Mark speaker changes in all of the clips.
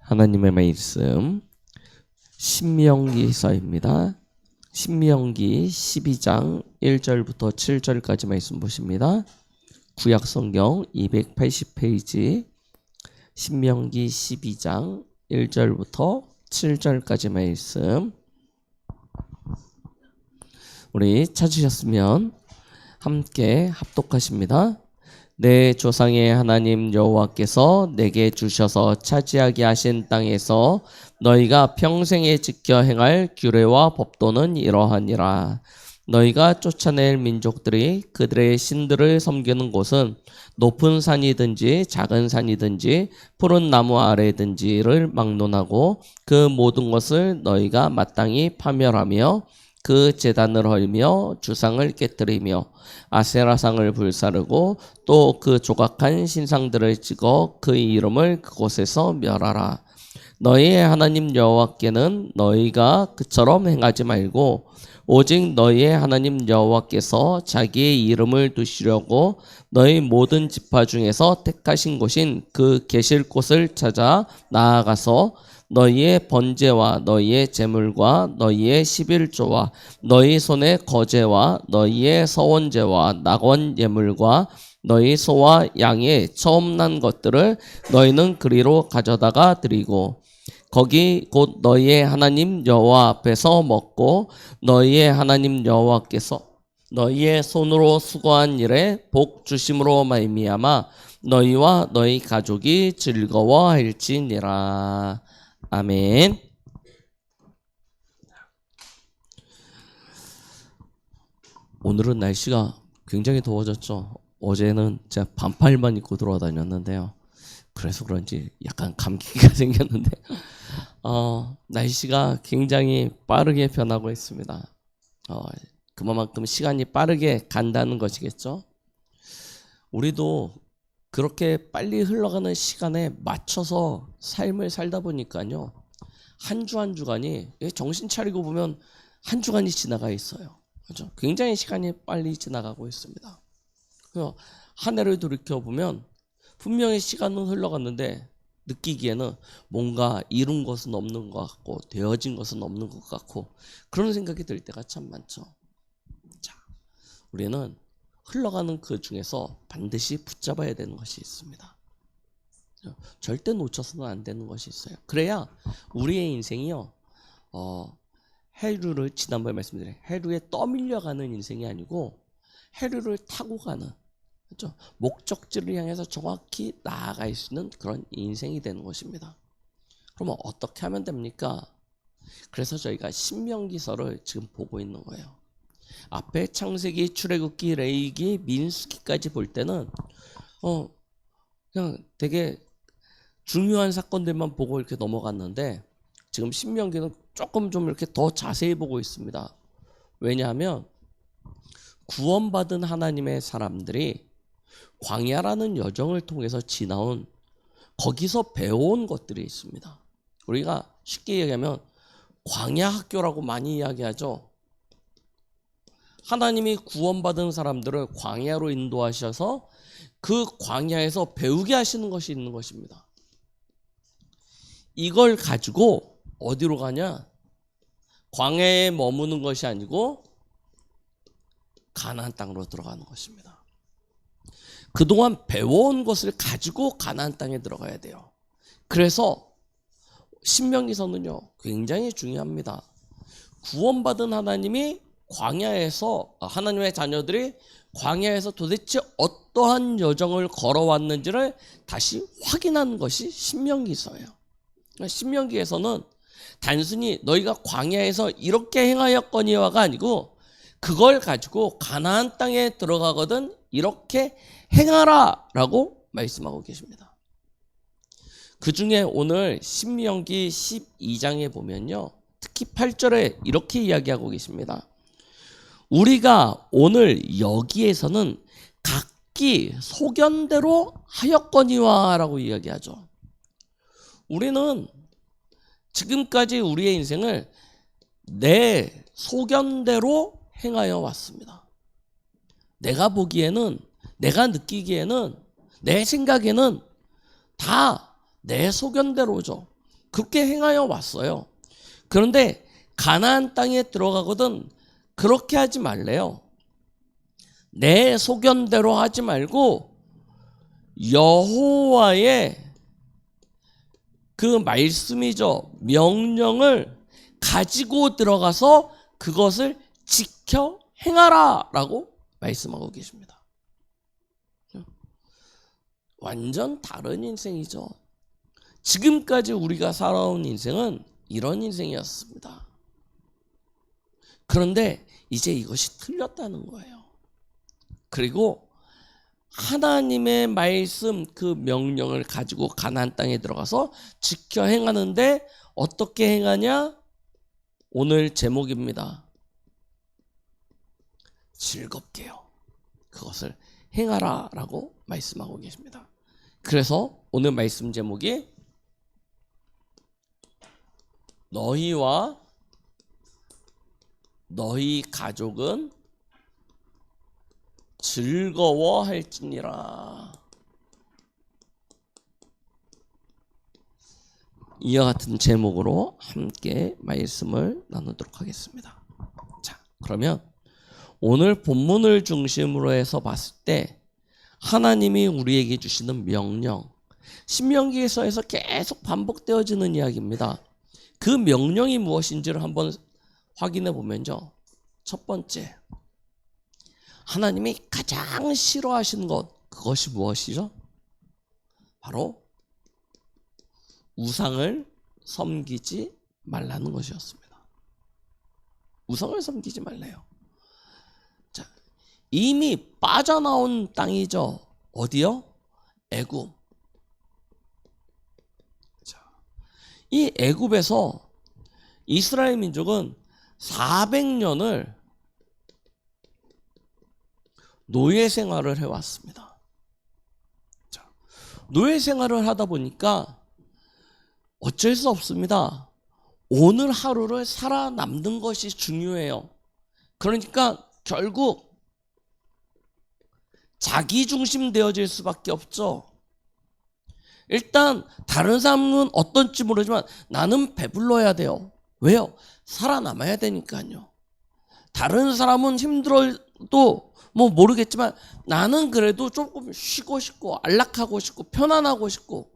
Speaker 1: 하나님의 말씀 신명기서입니다. 신명기 12장 1절부터 7절까지 말씀 보십니다. 구약성경 280페이지 신명기 12장 1절부터 7절까지 말씀, 우리 찾으셨으면 함께 합독하십니다. 내 조상의 하나님 여호와께서 내게 주셔서 차지하게 하신 땅에서 너희가 평생에 지켜 행할 규례와 법도는 이러하니라. 너희가 쫓아낼 민족들이 그들의 신들을 섬기는 곳은 높은 산이든지 작은 산이든지 푸른 나무 아래든지를 막론하고 그 모든 것을 너희가 마땅히 파멸하며 그 제단을 헐며 주상을 깨뜨리며 아세라상을 불사르고 또 그 조각한 신상들을 찍어 그 이름을 그곳에서 멸하라. 너희의 하나님 여호와께는 너희가 그처럼 행하지 말고 오직 너희의 하나님 여호와께서 자기의 이름을 두시려고 너희 모든 지파 중에서 택하신 곳인 그 계실 곳을 찾아 나아가서 너희의 번제와 너희의 제물과 너희의 11조와 너희 손의 거제와 너희의 서원제와 낙원 예물과 너희 소와 양의 처음 난 것들을 너희는 그리로 가져다가 드리고 거기 곧 너희의 하나님 여호와 앞에서 먹고 너희의 하나님 여호와께서 너희의 손으로 수고한 일에 복 주심으로 말미암아 너희와 너희 가족이 즐거워할지니라. 아멘. 오늘은 날씨가 굉장히 더워졌죠. 어제는 제가 반팔만 입고 돌아다녔는데요. 그래서 그런지 약간 감기가 생겼는데 날씨가 굉장히 빠르게 변하고 있습니다. 그만큼 시간이 빠르게 간다는 것이겠죠. 우리도 그렇게 빨리 흘러가는 시간에 맞춰서 삶을 살다 보니까요, 한 주 한 주간이 정신 차리고 보면 한 주간이 지나가 있어요. 그렇죠? 굉장히 시간이 빨리 지나가고 있습니다. 그래서 한 해를 돌이켜 보면 분명히 시간은 흘러갔는데 느끼기에는 뭔가 이룬 것은 없는 것 같고 되어진 것은 없는 것 같고 그런 생각이 들 때가 참 많죠. 자, 우리는 흘러가는 그 중에서 반드시 붙잡아야 되는 것이 있습니다. 절대 놓쳐서는 안 되는 것이 있어요. 그래야 우리의 인생이요, 해류를 지난번에 말씀드린 해류에 떠밀려가는 인생이 아니고 해류를 타고 가는, 그렇죠? 목적지를 향해서 정확히 나아갈 수 있는 그런 인생이 되는 것입니다. 그러면 어떻게 하면 됩니까? 그래서 저희가 신명기서를 지금 보고 있는 거예요. 앞에 창세기, 출애굽기, 레위기, 민수기까지 볼 때는 그냥 되게 중요한 사건들만 보고 이렇게 넘어갔는데 지금 신명기는 조금 좀 이렇게 더 자세히 보고 있습니다. 왜냐하면 구원받은 하나님의 사람들이 광야라는 여정을 통해서 지나온, 거기서 배워온 것들이 있습니다. 우리가 쉽게 얘기하면 광야 학교라고 많이 이야기하죠. 하나님이 구원받은 사람들을 광야로 인도하셔서 그 광야에서 배우게 하시는 것이 있는 것입니다. 이걸 가지고 어디로 가냐? 광야에 머무는 것이 아니고 가나안 땅으로 들어가는 것입니다. 그동안 배워온 것을 가지고 가나안 땅에 들어가야 돼요. 그래서 신명기서는요, 굉장히 중요합니다. 구원받은 하나님이 광야에서, 하나님의 자녀들이 광야에서 도대체 어떠한 여정을 걸어왔는지를 다시 확인하는 것이 신명기서예요. 신명기에서는 단순히 너희가 광야에서 이렇게 행하였거니와가 아니고 그걸 가지고 가나안 땅에 들어가거든 이렇게 행하라 라고 말씀하고 계십니다. 그 중에 오늘 신명기 12장에 보면요, 특히 8절에 이렇게 이야기하고 계십니다. 우리가 오늘 여기에서는 각기 소견대로 하였거니와 라고 이야기하죠. 우리는 지금까지 우리의 인생을 내 소견대로 행하여 왔습니다. 내가 보기에는, 내가 느끼기에는, 내 생각에는 다 내 소견대로죠. 그렇게 행하여 왔어요. 그런데 가나안 땅에 들어가거든 그렇게 하지 말래요. 내 소견대로 하지 말고 여호와의 그 말씀이죠. 명령을 가지고 들어가서 그것을 지켜 행하라 라고 말씀하고 계십니다. 완전 다른 인생이죠. 지금까지 우리가 살아온 인생은 이런 인생이었습니다. 그런데 이제 이것이 틀렸다는 거예요. 그리고 하나님의 말씀 그 명령을 가지고 가나안 땅에 들어가서 지켜 행하는데 어떻게 행하냐? 오늘 제목입니다. 즐겁게요. 그것을 행하라 라고 말씀하고 계십니다. 그래서 오늘 말씀 제목이 너희와 너희 가족은 즐거워할지니라. 이와 같은 제목으로 함께 말씀을 나누도록 하겠습니다. 자, 그러면 오늘 본문을 중심으로 해서 봤을 때 하나님이 우리에게 주시는 명령, 신명기에서 계속 반복되어지는 이야기입니다. 그 명령이 무엇인지를 한번 확인해 보면요. 첫 번째, 하나님이 가장 싫어하시는 것, 그것이 무엇이죠? 바로 우상을 섬기지 말라는 것이었습니다. 우상을 섬기지 말래요. 자, 이미 빠져나온 땅이죠. 어디요? 애굽. 자, 이 애굽에서 이스라엘 민족은 400년을 노예 생활을 해왔습니다. 자, 노예 생활을 하다 보니까 어쩔 수 없습니다. 오늘 하루를 살아남는 것이 중요해요. 그러니까 결국 자기 중심 되어질 수밖에 없죠. 일단 다른 사람은 어떤지 모르지만 나는 배불러야 돼요. 왜요? 살아남아야 되니까요. 다른 사람은 힘들어도 뭐 모르겠지만 나는 그래도 조금 쉬고 싶고 안락하고 싶고 편안하고 싶고.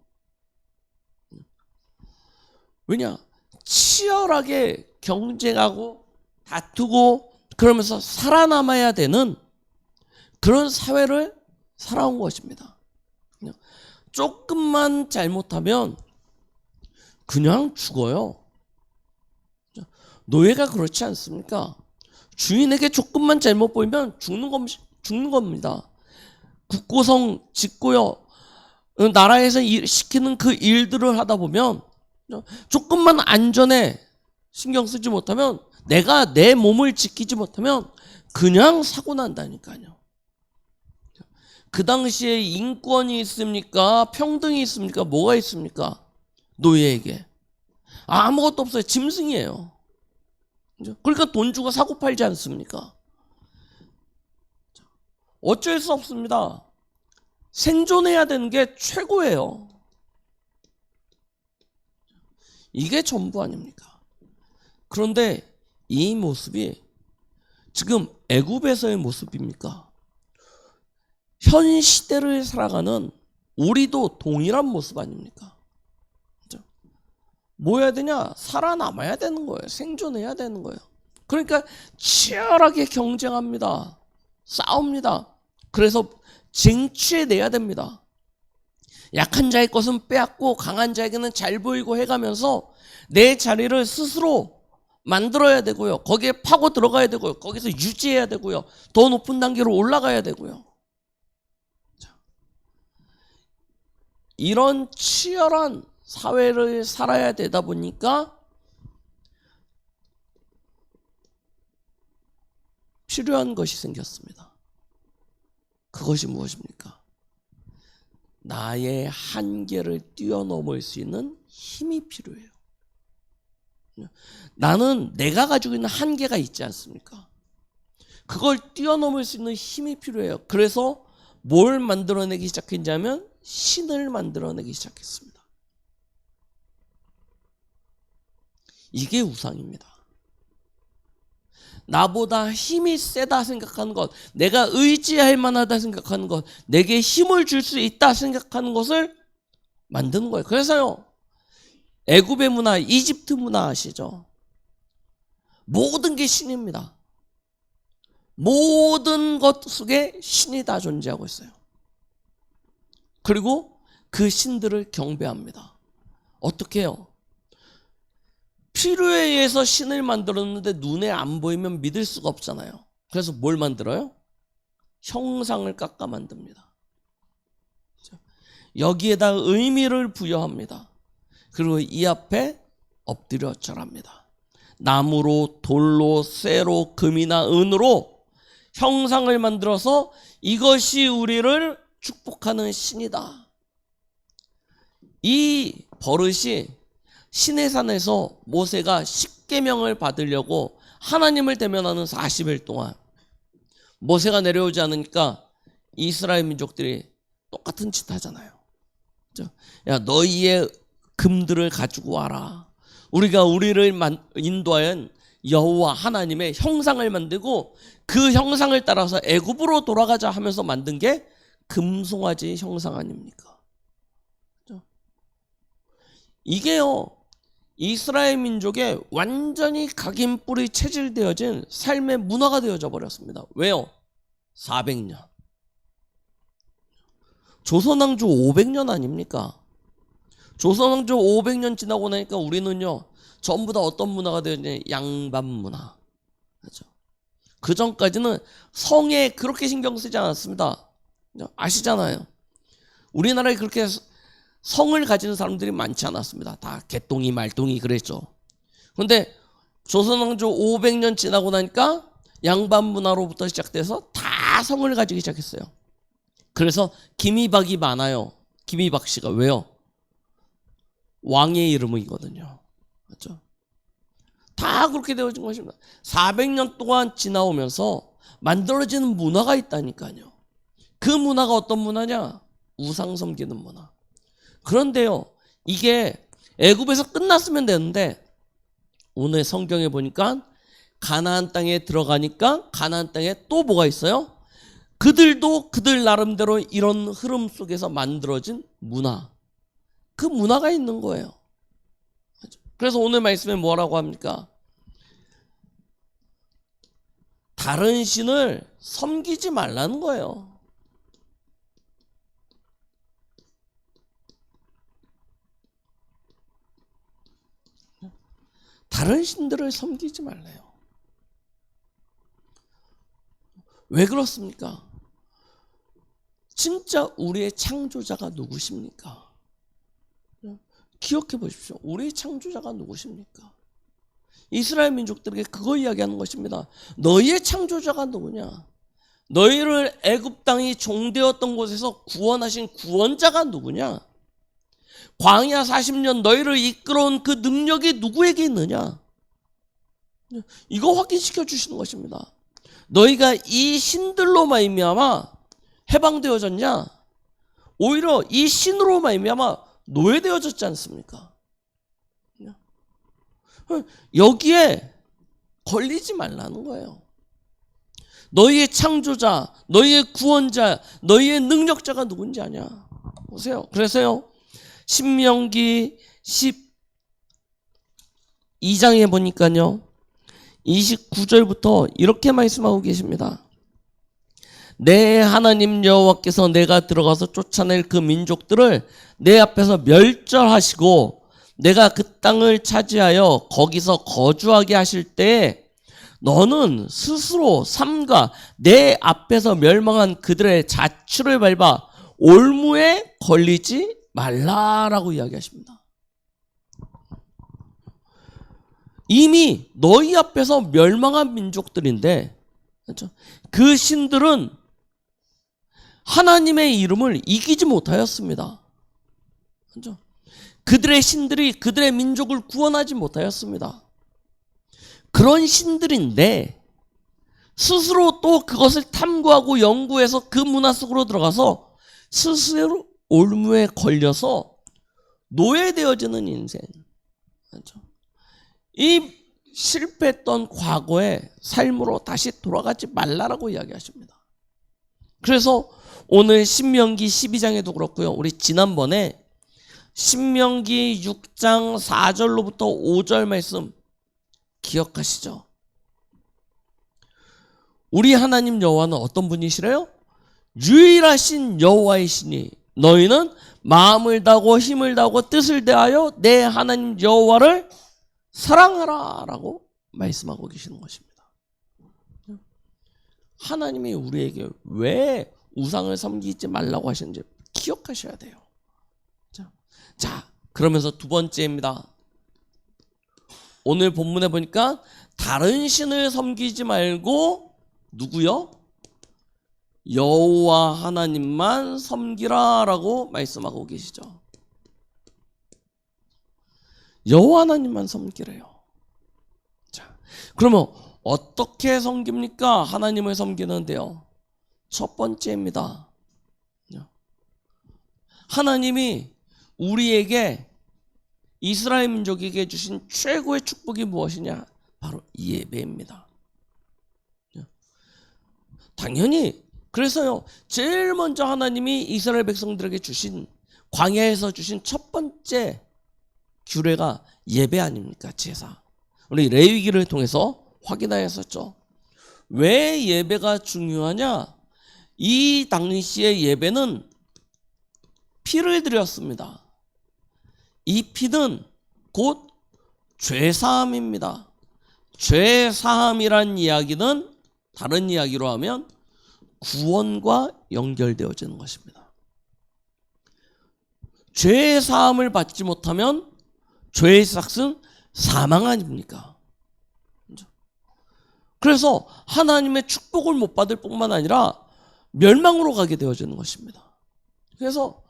Speaker 1: 왜냐? 치열하게 경쟁하고 다투고 그러면서 살아남아야 되는 그런 사회를 살아온 것입니다. 조금만 잘못하면 그냥 죽어요. 노예가 그렇지 않습니까? 주인에게 조금만 잘못 보이면 죽는 겁니다. 국고성 짓고요. 나라에서 시키는 그 일들을 하다 보면 조금만 안전에 신경 쓰지 못하면 내가 내 몸을 지키지 못하면 그냥 사고 난다니까요. 그 당시에 인권이 있습니까? 평등이 있습니까? 뭐가 있습니까? 노예에게. 아무것도 없어요. 짐승이에요. 그러니까 돈 주고 사고 팔지 않습니까? 어쩔 수 없습니다. 생존해야 되는 게 최고예요. 이게 전부 아닙니까? 그런데 이 모습이 지금 애굽에서의 모습입니까? 현 시대를 살아가는 우리도 동일한 모습 아닙니까? 뭐 해야 되냐? 살아남아야 되는 거예요. 생존해야 되는 거예요. 그러니까 치열하게 경쟁합니다. 싸웁니다. 그래서 쟁취해내야 됩니다. 약한 자의 것은 빼앗고 강한 자에게는 잘 보이고 해가면서 내 자리를 스스로 만들어야 되고요. 거기에 파고 들어가야 되고요. 거기서 유지해야 되고요. 더 높은 단계로 올라가야 되고요. 자, 이런 치열한 사회를 살아야 되다 보니까 필요한 것이 생겼습니다. 그것이 무엇입니까? 나의 한계를 뛰어넘을 수 있는 힘이 필요해요. 나는 내가 가지고 있는 한계가 있지 않습니까? 그걸 뛰어넘을 수 있는 힘이 필요해요. 그래서 뭘 만들어내기 시작했냐면 신을 만들어내기 시작했습니다. 이게 우상입니다. 나보다 힘이 세다 생각하는 것, 내가 의지할 만하다 생각하는 것, 내게 힘을 줄 수 있다 생각하는 것을 만드는 거예요. 그래서요, 애굽의 문화, 이집트 문화 아시죠? 모든 게 신입니다. 모든 것 속에 신이 다 존재하고 있어요. 그리고 그 신들을 경배합니다. 어떻게 해요? 필요에 의해서 신을 만들었는데 눈에 안 보이면 믿을 수가 없잖아요. 그래서 뭘 만들어요? 형상을 깎아 만듭니다. 여기에다 의미를 부여합니다. 그리고 이 앞에 엎드려 절합니다. 나무로, 돌로, 쇠로, 금이나 은으로 형상을 만들어서 이것이 우리를 축복하는 신이다. 이 버릇이 시내산에서 모세가 십계명을 받으려고 하나님을 대면하는 40일 동안 모세가 내려오지 않으니까 이스라엘 민족들이 똑같은 짓 하잖아요. 야, 너희의 금들을 가지고 와라. 우리가 우리를 인도한 여호와 하나님의 형상을 만들고 그 형상을 따라서 애굽으로 돌아가자 하면서 만든 게 금송아지 형상 아닙니까? 이게요, 이스라엘 민족의 완전히 각인뿔이 체질되어진 삶의 문화가 되어져 버렸습니다. 왜요? 400년. 조선왕조 500년 아닙니까? 조선왕조 500년 지나고 나니까 우리는요, 전부 다 어떤 문화가 되었냐? 양반 문화. 그렇죠? 그 전까지는 성에 그렇게 신경 쓰지 않았습니다. 아시잖아요. 우리나라에 그렇게 성을 가지는 사람들이 많지 않았습니다. 다 개똥이 말똥이 그랬죠. 그런데 조선왕조 500년 지나고 나니까 양반 문화로부터 시작돼서 다 성을 가지기 시작했어요. 그래서 김이박이 많아요. 김이박 씨가. 왜요? 왕의 이름이거든요. 맞죠? 다 그렇게 되어진 것입니다. 400년 동안 지나오면서 만들어지는 문화가 있다니까요. 그 문화가 어떤 문화냐? 우상 섬기는 문화. 그런데요, 이게 애굽에서 끝났으면 되는데 오늘 성경에 보니까 가나안 땅에 들어가니까 가나안 땅에 또 뭐가 있어요? 그들도 그들 나름대로 이런 흐름 속에서 만들어진 문화, 그 문화가 있는 거예요. 그래서 오늘 말씀에 뭐라고 합니까? 다른 신을 섬기지 말라는 거예요. 다른 신들을 섬기지 말래요. 왜 그렇습니까? 진짜 우리의 창조자가 누구십니까? 기억해 보십시오. 우리의 창조자가 누구십니까? 이스라엘 민족들에게 그거 이야기하는 것입니다. 너희의 창조자가 누구냐? 너희를 애굽 땅이 종되었던 곳에서 구원하신 구원자가 누구냐? 광야 40년 너희를 이끌어온 그 능력이 누구에게 있느냐? 이거 확인시켜 주시는 것입니다. 너희가 이 신들로 말미암아 해방되어졌냐? 오히려 이 신으로 말미암아 노예되어졌지 않습니까? 여기에 걸리지 말라는 거예요. 너희의 창조자, 너희의 구원자, 너희의 능력자가 누군지 아냐? 보세요. 그래서요, 신명기 12장에 보니까요, 29절부터 이렇게 말씀하고 계십니다. 내 하나님 여호와께서 내가 들어가서 쫓아낼 그 민족들을 내 앞에서 멸절하시고 내가 그 땅을 차지하여 거기서 거주하게 하실 때에 너는 스스로 삼가 내 앞에서 멸망한 그들의 자취를 밟아 올무에 걸리지 말라라고 이야기하십니다. 이미 너희 앞에서 멸망한 민족들인데, 그렇죠? 그 신들은 하나님의 이름을 이기지 못하였습니다. 그렇죠? 그들의 신들이 그들의 민족을 구원하지 못하였습니다. 그런 신들인데 스스로 또 그것을 탐구하고 연구해서 그 문화 속으로 들어가서 스스로 올무에 걸려서 노예되어지는 인생. 그렇죠? 이 실패했던 과거의 삶으로 다시 돌아가지 말라라고 이야기하십니다. 그래서 오늘 신명기 12장에도 그렇고요. 우리 지난번에 신명기 6장 4절로부터 5절 말씀 기억하시죠? 우리 하나님 여호와는 어떤 분이시래요? 유일하신 여호와이시니 너희는 마음을 다하고 힘을 다하고 뜻을 다하여 내 하나님 여호와를 사랑하라 라고 말씀하고 계시는 것입니다. 하나님이 우리에게 왜 우상을 섬기지 말라고 하시는지 기억하셔야 돼요. 자, 그러면서 두 번째입니다. 오늘 본문에 보니까 다른 신을 섬기지 말고 누구요? 여호와 하나님만 섬기라 라고 말씀하고 계시죠. 여호와 하나님만 섬기래요. 자, 그러면 어떻게 섬깁니까? 하나님을 섬기는데요. 첫 번째입니다. 하나님이 우리에게 이스라엘 민족에게 주신 최고의 축복이 무엇이냐? 바로 예배입니다. 당연히 그래서요, 제일 먼저 하나님이 이스라엘 백성들에게 주신, 광야에서 주신 첫 번째 규례가 예배 아닙니까? 제사. 우리 레위기를 통해서 확인하였었죠. 왜 예배가 중요하냐? 이 당시의 예배는 피를 드렸습니다. 이 피는 곧 죄사함입니다. 죄사함이란 이야기는 다른 이야기로 하면 구원과 연결되어지는 것입니다. 죄의 사함을 받지 못하면 죄의 삭은 사망 아닙니까? 그래서 하나님의 축복을 못 받을 뿐만 아니라 멸망으로 가게 되어지는 것입니다. 그래서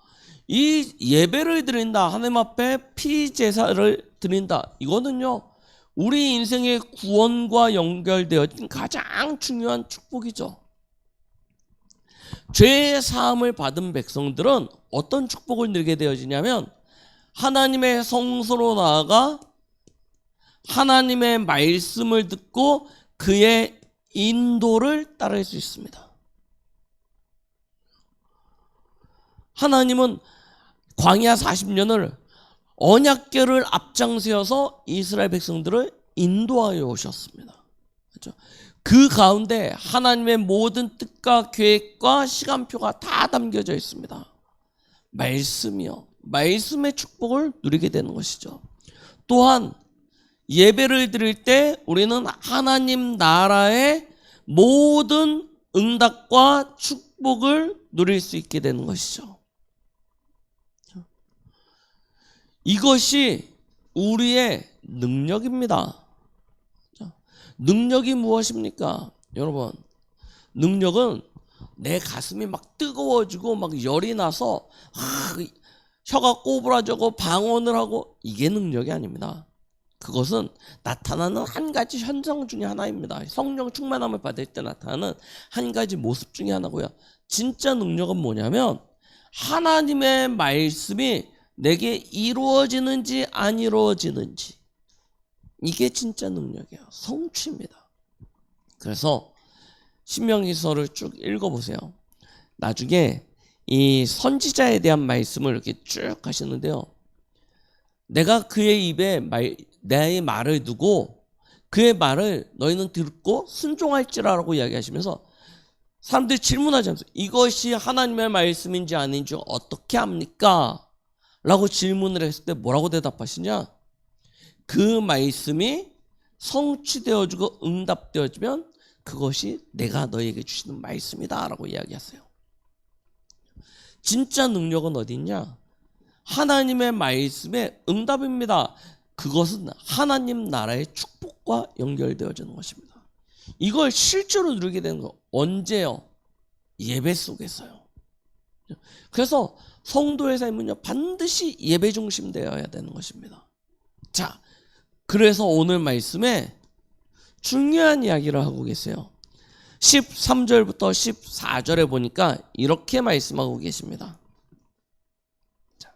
Speaker 1: 이 예배를 드린다, 하나님 앞에 피제사를 드린다, 이거는요 우리 인생의 구원과 연결되어진 가장 중요한 축복이죠. 죄의 사함을 받은 백성들은 어떤 축복을 누리게 되어지냐면 하나님의 성소로 나아가 하나님의 말씀을 듣고 그의 인도를 따를 수 있습니다. 하나님은 광야 40년을 언약궤를 앞장세워서 이스라엘 백성들을 인도하여 오셨습니다. 그렇죠? 그 가운데 하나님의 모든 뜻과 계획과 시간표가 다 담겨져 있습니다. 말씀이요. 말씀의 축복을 누리게 되는 것이죠. 또한 예배를 드릴 때 우리는 하나님 나라의 모든 응답과 축복을 누릴 수 있게 되는 것이죠. 이것이 우리의 능력입니다. 능력이 무엇입니까? 여러분, 능력은 내 가슴이 막 뜨거워지고 막 열이 나서 혀가 꼬부라지고 방언을 하고, 이게 능력이 아닙니다. 그것은 나타나는 한 가지 현상 중에 하나입니다. 성령 충만함을 받을 때 나타나는 한 가지 모습 중에 하나고요. 진짜 능력은 뭐냐면 하나님의 말씀이 내게 이루어지는지 안 이루어지는지, 이게 진짜 능력이에요. 성취입니다. 그래서 신명기서를 쭉 읽어보세요. 나중에 이 선지자에 대한 말씀을 이렇게 쭉 하시는데요. 내가 그의 입에 내 말을 두고 그의 말을 너희는 듣고 순종할지라라고 이야기하시면서 사람들이 질문하지 않습니까? 이것이 하나님의 말씀인지 아닌지 어떻게 합니까? 라고 질문을 했을 때 뭐라고 대답하시냐? 그 말씀이 성취되어지고 응답되어지면 그것이 내가 너에게 주시는 말씀이다 라고 이야기하세요. 진짜 능력은 어디 있냐? 하나님의 말씀의 응답입니다. 그것은 하나님 나라의 축복과 연결되어지는 것입니다. 이걸 실제로 누리게 되는 거 언제요? 예배 속에서요. 그래서 성도의 삶은요 반드시 예배 중심 되어야 되는 것입니다. 자, 그래서 오늘 말씀에 중요한 이야기를 하고 계세요. 13절부터 14절에 보니까 이렇게 말씀하고 계십니다. 자,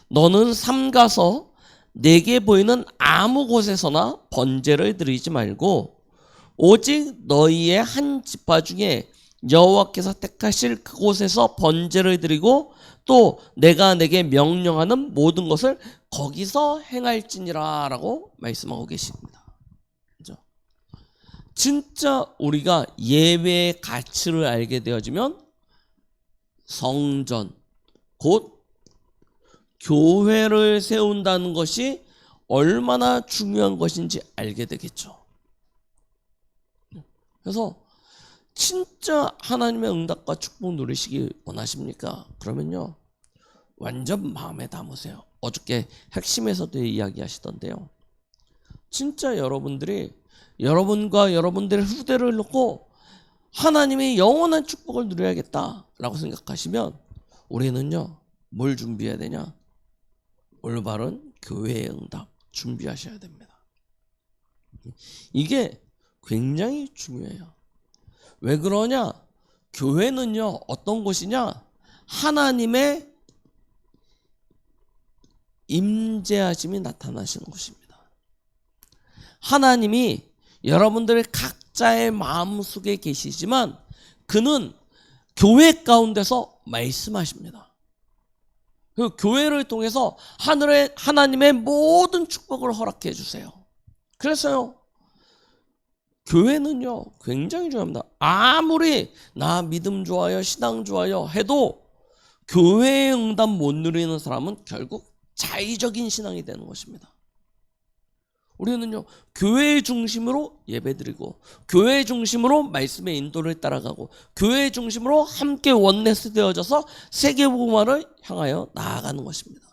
Speaker 1: 너는 삼가서 내게 보이는 아무 곳에서나 번제를 드리지 말고 오직 너희의 한 지파 중에 여호와께서 택하실 그곳에서 번제를 드리고 또 내가 내게 명령하는 모든 것을 거기서 행할지니라 라고 말씀하고 계십니다. 그렇죠? 진짜 우리가 예배의 가치를 알게 되어지면 성전, 곧 교회를 세운다는 것이 얼마나 중요한 것인지 알게 되겠죠. 그래서 진짜 하나님의 응답과 축복 누리시기 원하십니까? 그러면요, 완전 마음에 담으세요. 어저께 핵심에서도 이야기하시던데요, 진짜 여러분들이 여러분과 여러분들의 후대를 놓고 하나님의 영원한 축복을 누려야겠다라고 생각하시면 우리는요, 뭘 준비해야 되냐? 올바른 교회의 응답 준비하셔야 됩니다. 이게 굉장히 중요해요. 왜 그러냐? 교회는요, 어떤 곳이냐? 하나님의 임재하심이 나타나시는 곳입니다. 하나님이 여러분들의 각자의 마음속에 계시지만 그는 교회 가운데서 말씀하십니다. 그 교회를 통해서 하나님의 모든 축복을 허락해 주세요. 그래서요, 교회는요 굉장히 중요합니다. 아무리 나 믿음 좋아요, 신앙 좋아요 해도 교회의 응답 못 누리는 사람은 결국 자의적인 신앙이 되는 것입니다. 우리는요, 교회 중심으로 예배드리고 교회 중심으로 말씀의 인도를 따라가고 교회 중심으로 함께 원내스 되어져서 세계복음화를 향하여 나아가는 것입니다.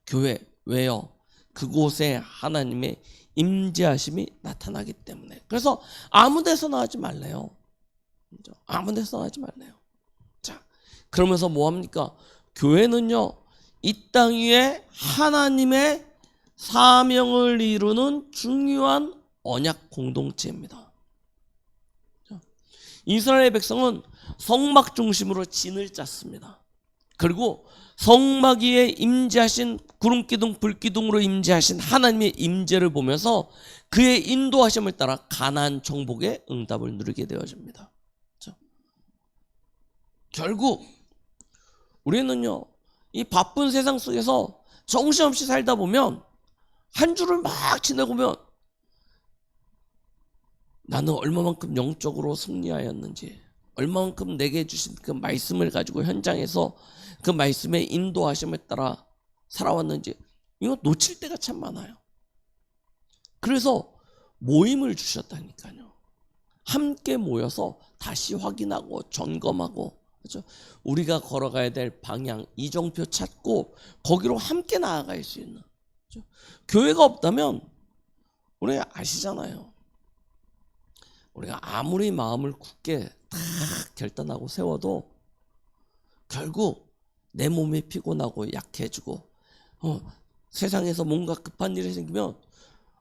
Speaker 1: 교회, 왜요? 그곳에 하나님의 임재하심이 나타나기 때문에. 그래서 아무 데서나 하지 말래요. 아무 데서나 하지 말래요. 자, 그러면서 뭐합니까? 교회는요, 이 땅 위에 하나님의 사명을 이루는 중요한 언약 공동체입니다. 이스라엘 백성은 성막 중심으로 진을 짰습니다. 그리고 성막 위에 임재하신 구름기둥 불기둥으로 임재하신 하나님의 임재를 보면서 그의 인도하심을 따라 가나안 정복의 응답을 누리게 되어집니다. 결국 우리는요, 이 바쁜 세상 속에서 정신없이 살다 보면 한 주를 막 지내고 보면 나는 얼마만큼 영적으로 승리하였는지, 얼마만큼 내게 주신 그 말씀을 가지고 현장에서 그 말씀의 인도하심에 따라 살아왔는지 이거 놓칠 때가 참 많아요. 그래서 모임을 주셨다니까요. 함께 모여서 다시 확인하고 점검하고, 그렇죠? 우리가 걸어가야 될 방향, 이정표 찾고 거기로 함께 나아갈 수 있는, 그렇죠? 교회가 없다면 우리 아시잖아요. 우리가 아무리 마음을 굳게 딱 결단하고 세워도 결국 내 몸이 피곤하고 약해지고 세상에서 뭔가 급한 일이 생기면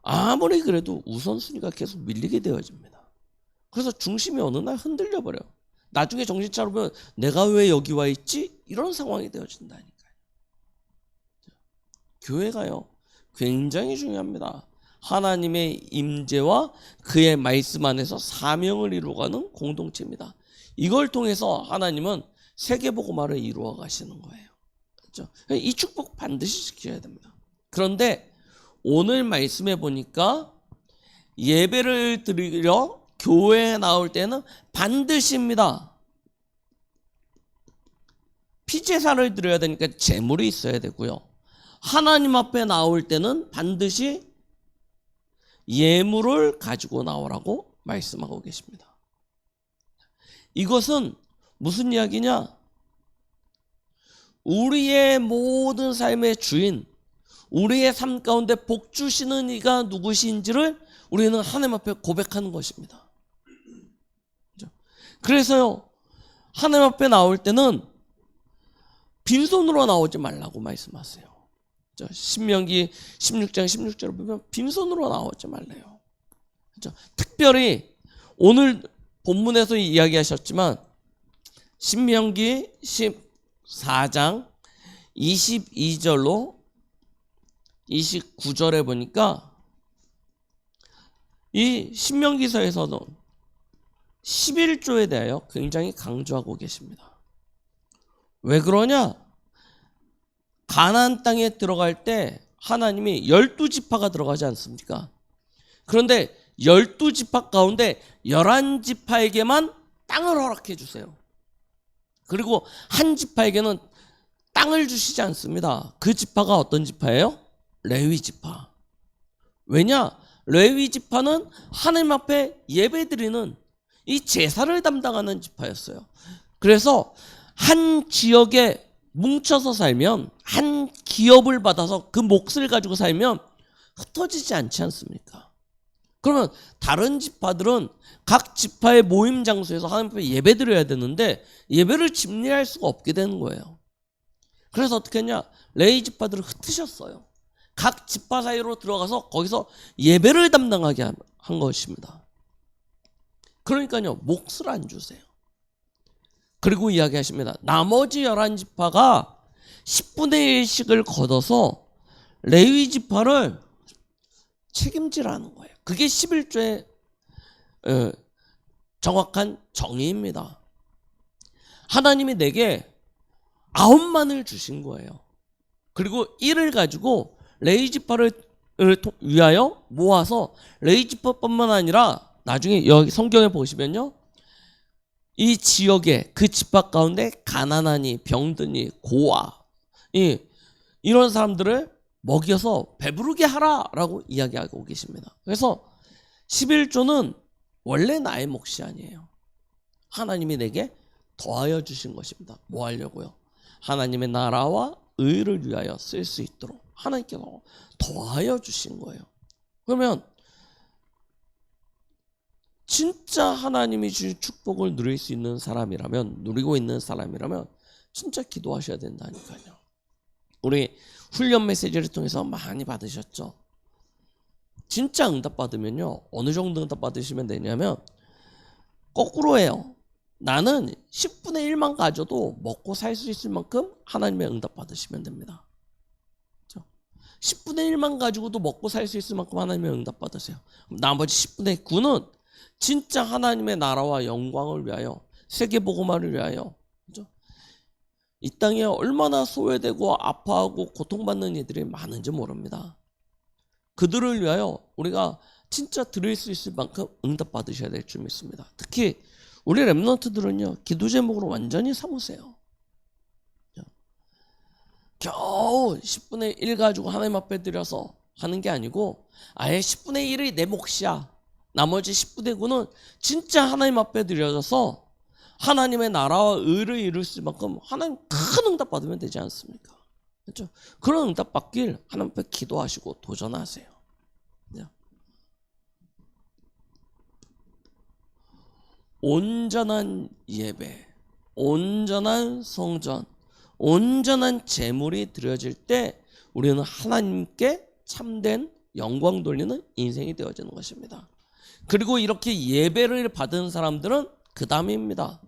Speaker 1: 아무리 그래도 우선순위가 계속 밀리게 되어집니다. 그래서 중심이 어느 날 흔들려 버려요. 나중에 정신 차리면 내가 왜 여기 와 있지? 이런 상황이 되어진다니까요. 교회가요 굉장히 중요합니다. 하나님의 임재와 그의 말씀 안에서 사명을 이루어가는 공동체입니다. 이걸 통해서 하나님은 세계복음화를 이루어 가시는 거예요. 그렇죠? 이 축복 반드시 지켜야 됩니다. 그런데 오늘 말씀해 보니까 예배를 드리러 교회에 나올 때는 반드시입니다. 피제사를 드려야 되니까 제물이 있어야 되고요. 하나님 앞에 나올 때는 반드시 예물을 가지고 나오라고 말씀하고 계십니다. 이것은 무슨 이야기냐? 우리의 모든 삶의 주인, 우리의 삶 가운데 복 주시는 이가 누구신지를 우리는 하나님 앞에 고백하는 것입니다. 그래서요, 하나님 앞에 나올 때는 빈손으로 나오지 말라고 말씀하세요. 신명기 16장 16절을 보면 빈손으로 나오지 말래요. 특별히 오늘 본문에서 이야기하셨지만 신명기 14장 22절로 29절에 보니까 이 신명기서에서는 11조에 대하여 굉장히 강조하고 계십니다. 왜 그러냐? 가나안 땅에 들어갈 때 하나님이 12지파가 들어가지 않습니까? 그런데 12지파 가운데 11지파에게만 땅을 허락해 주세요. 그리고 한 지파에게는 땅을 주시지 않습니다. 그 지파가 어떤 지파예요? 레위 지파. 왜냐? 레위 지파는 하나님 앞에 예배드리는 이 제사를 담당하는 지파였어요. 그래서 한 지역에 뭉쳐서 살면, 한 기업을 받아서 그 몫을 가지고 살면 흩어지지 않지 않습니까? 그러면 다른 지파들은 각 지파의 모임 장소에서 하나님 앞에 예배드려야 되는데 예배를 집례할 수가 없게 되는 거예요. 그래서 어떻게 했냐? 레위 지파들을 흩으셨어요. 각 지파 사이로 들어가서 거기서 예배를 담당하게 한 것입니다. 그러니까요, 몫을 안 주세요. 그리고 이야기하십니다. 나머지 11지파가 10분의 1씩을 걷어서 레위 지파를 책임지라는 거예요. 그게 11조의 정확한 정의입니다. 하나님이 내게 9만을 주신 거예요. 그리고 이를 가지고 레위 지파를 위하여 모아서 레위 지파뿐만 아니라 나중에 여기 성경에 보시면요, 이 지역에 그 지파 가운데 가난하니 병드니 고아 이런 사람들을 먹여서 배부르게 하라라고 이야기하고 계십니다. 그래서 11조는 원래 나의 몫이 아니에요. 하나님이 내게 더하여 주신 것입니다. 뭐 하려고요? 하나님의 나라와 의를 위하여 쓸 수 있도록 하나님께서 더하여 주신 거예요. 그러면 진짜 하나님이 주신 축복을 누릴 수 있는 사람이라면, 누리고 있는 사람이라면 진짜 기도하셔야 된다니까요. 우리 훈련 메시지를 통해서 많이 받으셨죠? 진짜 응답 받으면요, 어느 정도 응답 받으시면 되냐면 거꾸로 해요. 나는 10분의 1만 가져도 먹고 살 수 있을 만큼 하나님의 응답 받으시면 됩니다. 10분의 1만 가지고도 먹고 살 수 있을 만큼 하나님의 응답 받으세요. 나머지 10분의 9는 진짜 하나님의 나라와 영광을 위하여, 세계복음화를 위하여, 그렇죠? 이 땅에 얼마나 소외되고 아파하고 고통받는 이들이 많은지 모릅니다. 그들을 위하여 우리가 진짜 드릴 수 있을 만큼 응답 받으셔야 될 줄 믿습니다. 특히 우리 렘넌트들은요, 기도 제목으로 완전히 삼으세요. 겨우 10분의 1 가지고 하나님 앞에 드려서 하는 게 아니고 아예 10분의 1이 내 몫이야. 나머지 10분의 9는 진짜 하나님 앞에 드려져서 하나님의 나라와 의를 이룰 수 만큼 하나님 큰 응답 받으면 되지 않습니까? 그렇죠? 그런 응답 받길 하나님 앞에 기도하시고 도전하세요. 온전한 예배, 온전한 성전, 온전한 제물이 드려질 때 우리는 하나님께 참된 영광 돌리는 인생이 되어지는 것입니다. 그리고 이렇게 예배를 받은 사람들은 그 다음입니다.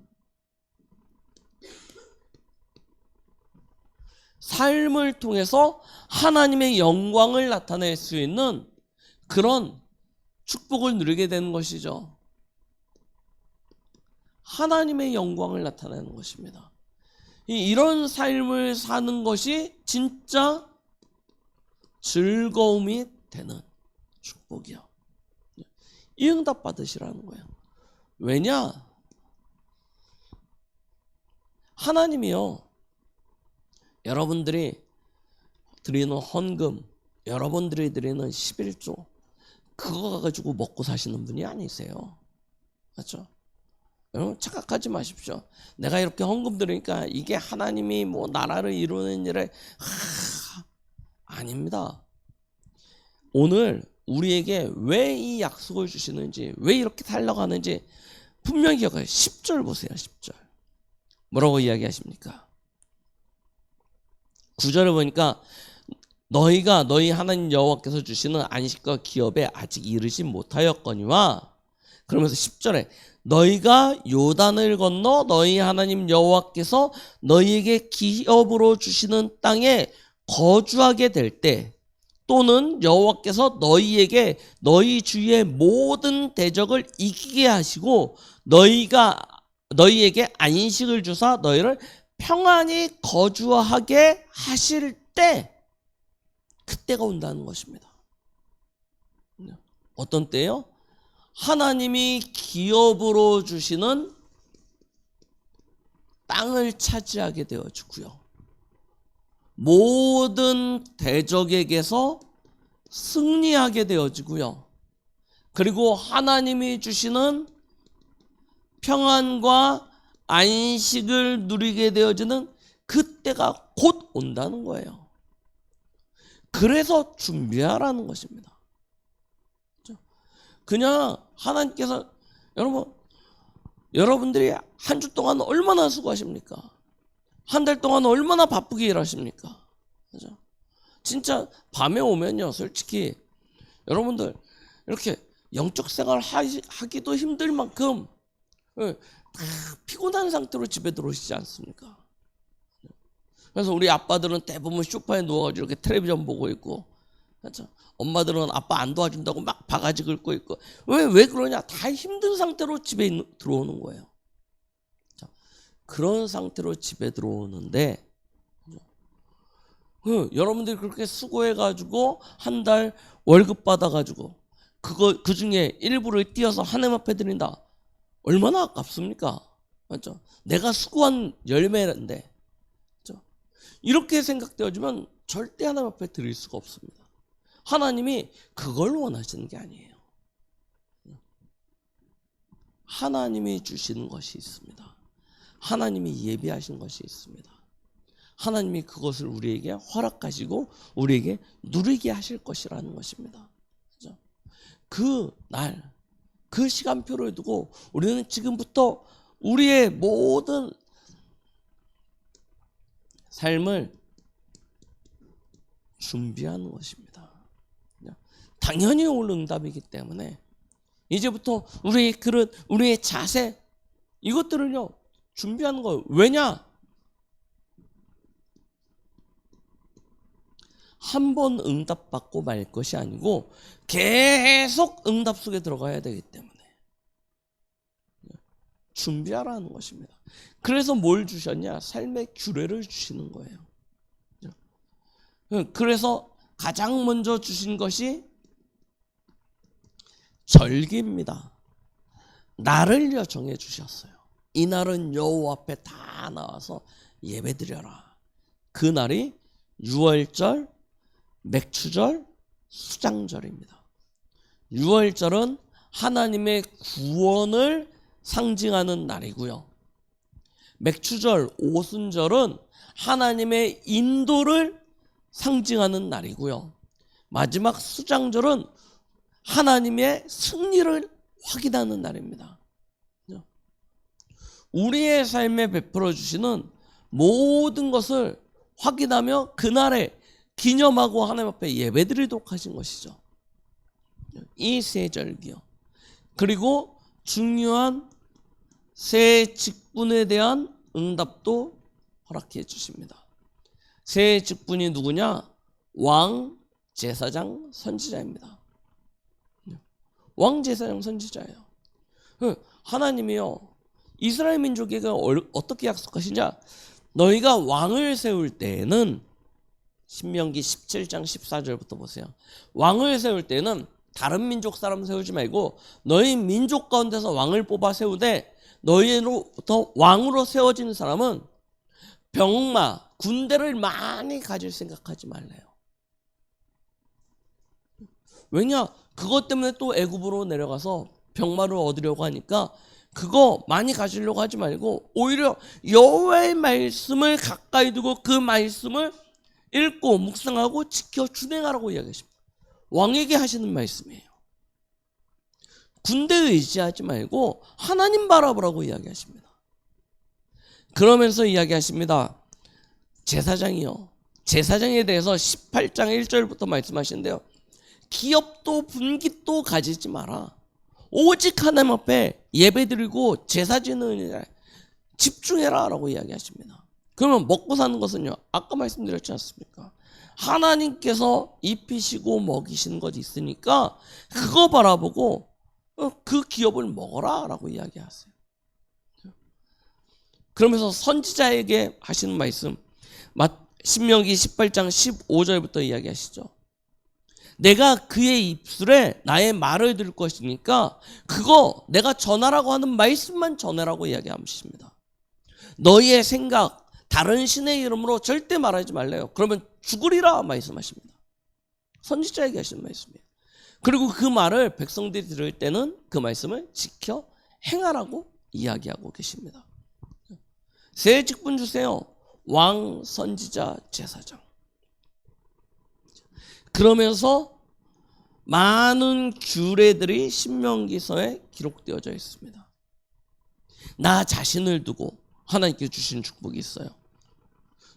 Speaker 1: 삶을 통해서 하나님의 영광을 나타낼 수 있는 그런 축복을 누리게 되는 것이죠. 하나님의 영광을 나타내는 것입니다. 이런 삶을 사는 것이 진짜 즐거움이 되는 축복이요. 이 응답 받으시라는 거예요. 왜냐? 하나님이요, 여러분들이 드리는 헌금, 여러분들이 드리는 11조, 그거 가지고 먹고 사시는 분이 아니세요. 맞죠? 여러분 착각하지 마십시오. 내가 이렇게 헌금 드리니까 이게 하나님이 뭐 나라를 이루는 일에 아닙니다. 오늘 우리에게 왜 이 약속을 주시는지, 왜 이렇게 달려가는지 분명히 기억해요. 10절 보세요. 10절 뭐라고 이야기하십니까? 9절을 보니까 너희가 너희 하나님 여호와께서 주시는 안식과 기업에 아직 이르지 못하였거니와, 그러면서 10절에 너희가 요단을 건너 너희 하나님 여호와께서 너희에게 기업으로 주시는 땅에 거주하게 될 때 또는 여호와께서 너희에게 너희 주위의 모든 대적을 이기게 하시고 너희에게 안식을 주사 너희를 평안히 거주하게 하실 때, 그때가 온다는 것입니다. 어떤 때요? 하나님이 기업으로 주시는 땅을 차지하게 되어지고요, 모든 대적에게서 승리하게 되어지고요, 그리고 하나님이 주시는 평안과 안식을 누리게 되어지는 그때가 곧 온다는 거예요. 그래서 준비하라는 것입니다. 그냥 하나님께서, 여러분들이 한 주 동안 얼마나 수고하십니까? 한 달 동안 얼마나 바쁘게 일하십니까? 그죠? 진짜 밤에 오면요, 솔직히 여러분들 이렇게 영적 생활 하기도 힘들 만큼 다 피곤한 상태로 집에 들어오시지 않습니까? 그래서 우리 아빠들은 대부분 소파에 누워가지고 이렇게 텔레비전 보고 있고, 그렇죠? 엄마들은 아빠 안 도와준다고 막 바가지 긁고 있고. 왜 그러냐? 다 힘든 상태로 집에 들어오는 거예요. 그런 상태로 집에 들어오는데, 여러분들이 그렇게 수고해가지고 한 달 월급 받아가지고 그 중에 일부를 띄어서 하나님 앞에 드린다. 얼마나 아깝습니까? 맞죠? 내가 수고한 열매인데, 그렇죠? 이렇게 생각되어지면 절대 하나님 앞에 드릴 수가 없습니다. 하나님이 그걸 원하시는 게 아니에요. 하나님이 주시는 것이 있습니다. 하나님이 예비하신 것이 있습니다. 하나님이 그것을 우리에게 허락하시고 우리에게 누리게 하실 것이라는 것입니다. 그렇죠? 그 날, 그 시간표를 두고 우리는 지금부터 우리의 모든 삶을 준비하는 것입니다. 당연히 올 응답이기 때문에 이제부터 우리의 그릇, 우리의 자세, 이것들을요 준비하는 거예요. 왜냐? 한 번 응답받고 말 것이 아니고 계속 응답 속에 들어가야 되기 때문에 준비하라는 것입니다. 그래서 뭘 주셨냐? 삶의 규례를 주시는 거예요. 그래서 가장 먼저 주신 것이 절기입니다. 날을요 정해 주셨어요. 이 날은 여호와 앞에 다 나와서 예배드려라. 그 날이 유월절, 맥추절, 수장절입니다. 유월절은 하나님의 구원을 상징하는 날이고요, 맥추절, 오순절은 하나님의 인도를 상징하는 날이고요, 마지막 수장절은 하나님의 승리를 확인하는 날입니다. 우리의 삶에 베풀어 주시는 모든 것을 확인하며 그날에 기념하고 하나님 앞에 예배드리도록 하신 것이죠. 이 세 절기요. 그리고 중요한 새 직분에 대한 응답도 허락해 주십니다. 새 직분이 누구냐? 왕, 제사장, 선지자입니다. 왕, 제사장, 선지자예요. 하나님이요 이스라엘 민족에게 어떻게 약속하시냐? 너희가 왕을 세울 때에는, 신명기 17장 14절부터 보세요. 왕을 세울 때는 다른 민족 사람 세우지 말고 너희 민족 가운데서 왕을 뽑아 세우되, 너희로부터 왕으로 세워진 사람은 병마, 군대를 많이 가질 생각하지 말래요. 왜냐? 그것 때문에 또 애굽으로 내려가서 병마를 얻으려고 하니까 그거 많이 가지려고 하지 말고 오히려 여호와의 말씀을 가까이 두고 그 말씀을 읽고 묵상하고 지켜 준행하라고 이야기하십니다. 왕에게 하시는 말씀이에요. 군대에 의지하지 말고 하나님 바라보라고 이야기하십니다. 그러면서 이야기하십니다. 제사장이요, 제사장에 대해서 18장 1절부터 말씀하시는데요, 기업도 분깃도 가지지 마라. 오직 하나님 앞에 예배드리고 제사 지는 일에 집중해라 라고 이야기하십니다. 그러면 먹고 사는 것은요, 아까 말씀드렸지 않습니까? 하나님께서 입히시고 먹이시는 것이 있으니까 그거 바라보고 그 기업을 먹어라 라고 이야기하세요. 그러면서 선지자에게 하시는 말씀, 신명기 18장 15절부터 이야기하시죠. 내가 그의 입술에 나의 말을 들을 것이니까 그거 내가 전하라고 하는 말씀만 전하라고 이야기하십니다. 너희의 생각, 다른 신의 이름으로 절대 말하지 말래요. 그러면 죽으리라 말씀하십니다. 선지자에게 하시는 말씀이에요. 그리고 그 말을 백성들이 들을 때는 그 말씀을 지켜 행하라고 이야기하고 계십니다. 새 직분 주세요. 왕, 선지자, 제사장. 그러면서 많은 규례들이 신명기서에 기록되어져 있습니다. 나 자신을 두고 하나님께 주신 축복이 있어요.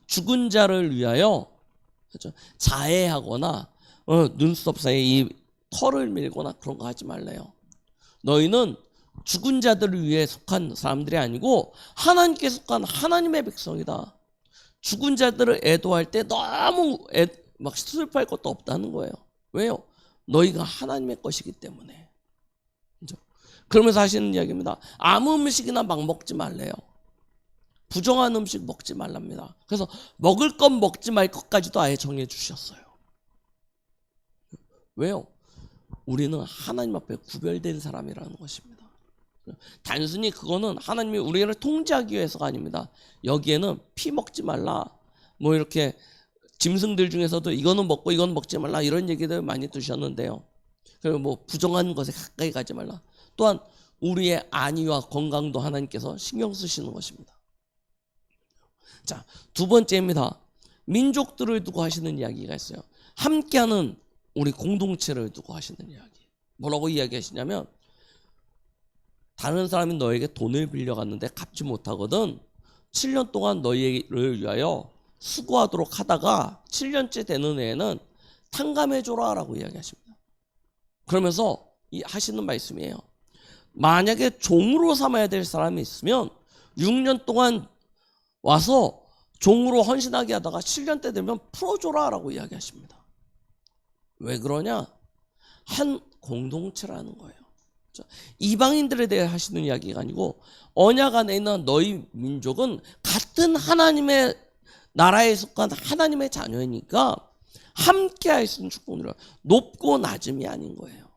Speaker 1: 죽은 자를 위하여 자해하거나 눈썹 사이에 이 털을 밀거나 그런 거 하지 말래요. 너희는 죽은 자들을 위해 속한 사람들이 아니고 하나님께 속한 하나님의 백성이다. 죽은 자들을 애도할 때 너무 막 슬퍼할 것도 없다는 거예요. 왜요? 너희가 하나님의 것이기 때문에. 그러면서 하시는 이야기입니다. 아무 음식이나 막 먹지 말래요. 부정한 음식 먹지 말랍니다. 그래서 먹을 것 먹지 말 것까지도 아예 정해 주셨어요. 왜요? 우리는 하나님 앞에 구별된 사람이라는 것입니다. 단순히 그거는 하나님이 우리를 통제하기 위해서가 아닙니다. 여기에는 피 먹지 말라, 뭐 이렇게 짐승들 중에서도 이거는 먹고 이거는 먹지 말라 이런 얘기들 많이 두셨는데요. 그리고 뭐 부정한 것에 가까이 가지 말라. 또한 우리의 안위와 건강도 하나님께서 신경 쓰시는 것입니다. 자, 두 번째입니다. 민족들을 두고 하시는 이야기가 있어요. 함께하는 우리 공동체를 두고 하시는 이야기. 뭐라고 이야기하시냐면, 다른 사람이 너에게 돈을 빌려갔는데 갚지 못하거든 7년 동안 너희를 위하여 수고하도록 하다가 7년째 되는 애에는 탕감해줘라 라고 이야기하십니다. 그러면서 하시는 말씀이에요. 만약에 종으로 삼아야 될 사람이 있으면 6년 동안 와서 종으로 헌신하게 하다가 7년 때 되면 풀어줘라 라고 이야기하십니다. 왜 그러냐? 한 공동체라는 거예요. 이방인들에 대해 하시는 이야기가 아니고, 언약 안에 있는 너희 민족은 같은 하나님의 나라에 속한 하나님의 자녀이니까 함께 할 수 있는 축복을, 높고 낮음이 아닌 거예요.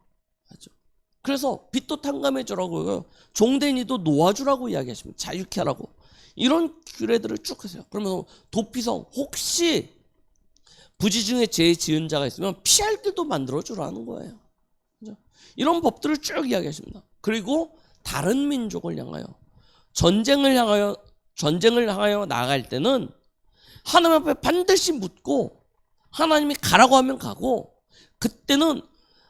Speaker 1: 그래서 빚도 탕감해주라고, 종된 이도 놓아주라고 이야기하십니다. 자유케 하라고. 이런 규례들을 쭉 하세요. 그러면 도피성, 혹시 부지 중에 죄 지은 자가 있으면 피할 길도 만들어주라는 거예요. 이런 법들을 쭉 이야기하십니다. 그리고 다른 민족을 향하여 전쟁을 향하여 나아갈 때는 하나님 앞에 반드시 묻고, 하나님이 가라고 하면 가고, 그때는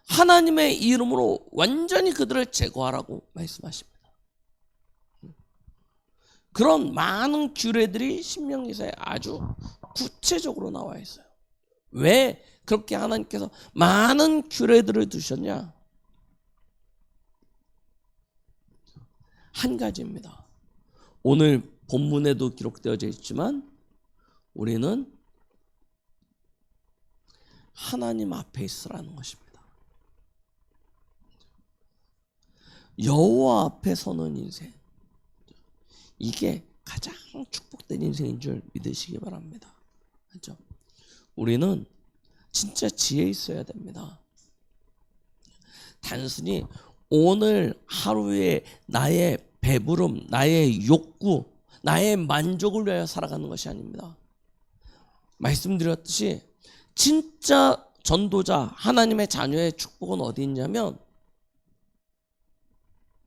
Speaker 1: 하나님의 이름으로 완전히 그들을 제거하라고 말씀하십니다. 그런 많은 규례들이 신명기서에 아주 구체적으로 나와 있어요. 왜 그렇게 하나님께서 많은 규례들을 두셨냐? 한 가지입니다. 오늘 본문에도 기록되어져 있지만 우리는 하나님 앞에 있으라는 것입니다. 여호와 앞에 서는 인생, 이게 가장 축복된 인생인 줄 믿으시기 바랍니다. 그렇죠? 우리는 진짜 지혜 있어야 됩니다. 단순히 오늘 하루에 나의 배부름, 나의 욕구, 나의 만족을 위하여 살아가는 것이 아닙니다. 말씀드렸듯이 진짜 전도자, 하나님의 자녀의 축복은 어디 있냐면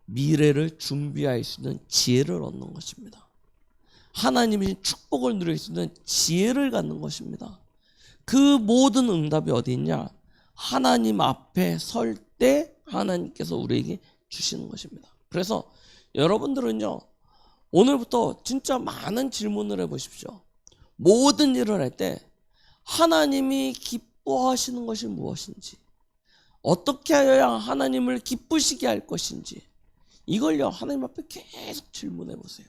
Speaker 1: 미래를 준비할 수 있는 지혜를 얻는 것입니다. 하나님의 축복을 누릴 수 있는 지혜를 갖는 것입니다. 그 모든 응답이 어디 있냐? 하나님 앞에 설 때 하나님께서 우리에게 주시는 것입니다. 그래서 여러분들은요, 오늘부터 진짜 많은 질문을 해보십시오. 모든 일을 할 때 하나님이 기뻐하시는 것이 무엇인지, 어떻게 하여야 하나님을 기쁘시게 할 것인지, 이걸요 하나님 앞에 계속 질문해 보세요.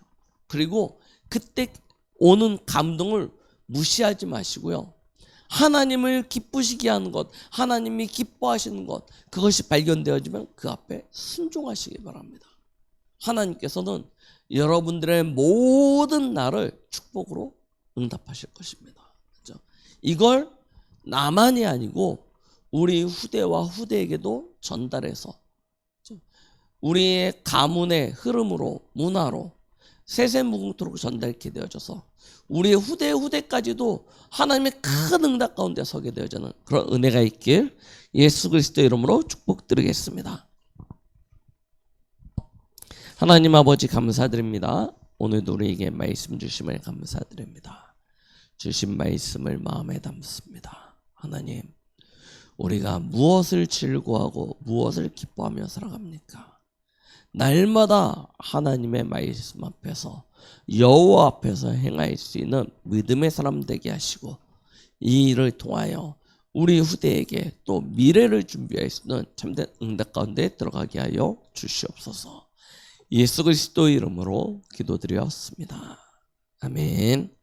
Speaker 1: 그리고 그때 오는 감동을 무시하지 마시고요, 하나님을 기쁘시게 하는 것, 하나님이 기뻐하시는 것, 그것이 발견되어지면 그 앞에 순종하시기 바랍니다. 하나님께서는 여러분들의 모든 날을 축복으로 응답하실 것입니다. 그렇죠? 이걸 나만이 아니고 우리 후대와 후대에게도 전달해서 우리의 가문의 흐름으로, 문화로 세세무궁토록 전달케 되어져서 우리의 후대까지도 하나님의 큰 응답 가운데 서게 되어지는 그런 은혜가 있길 예수 그리스도 이름으로 축복드리겠습니다. 하나님 아버지 감사드립니다. 오늘도 우리에게 말씀 주심을 감사드립니다. 주신 말씀을 마음에 담습니다. 하나님, 우리가 무엇을 즐거워하고 무엇을 기뻐하며 살아갑니까? 날마다 하나님의 말씀 앞에서 여호와 앞에서 행할 수 있는 믿음의 사람 되게 하시고 이 일을 통하여 우리 후대에게 또 미래를 준비할 수 있는 참된 응답 가운데 들어가게 하여 주시옵소서. 예수 그리스도 이름으로 기도드렸습니다. 아멘.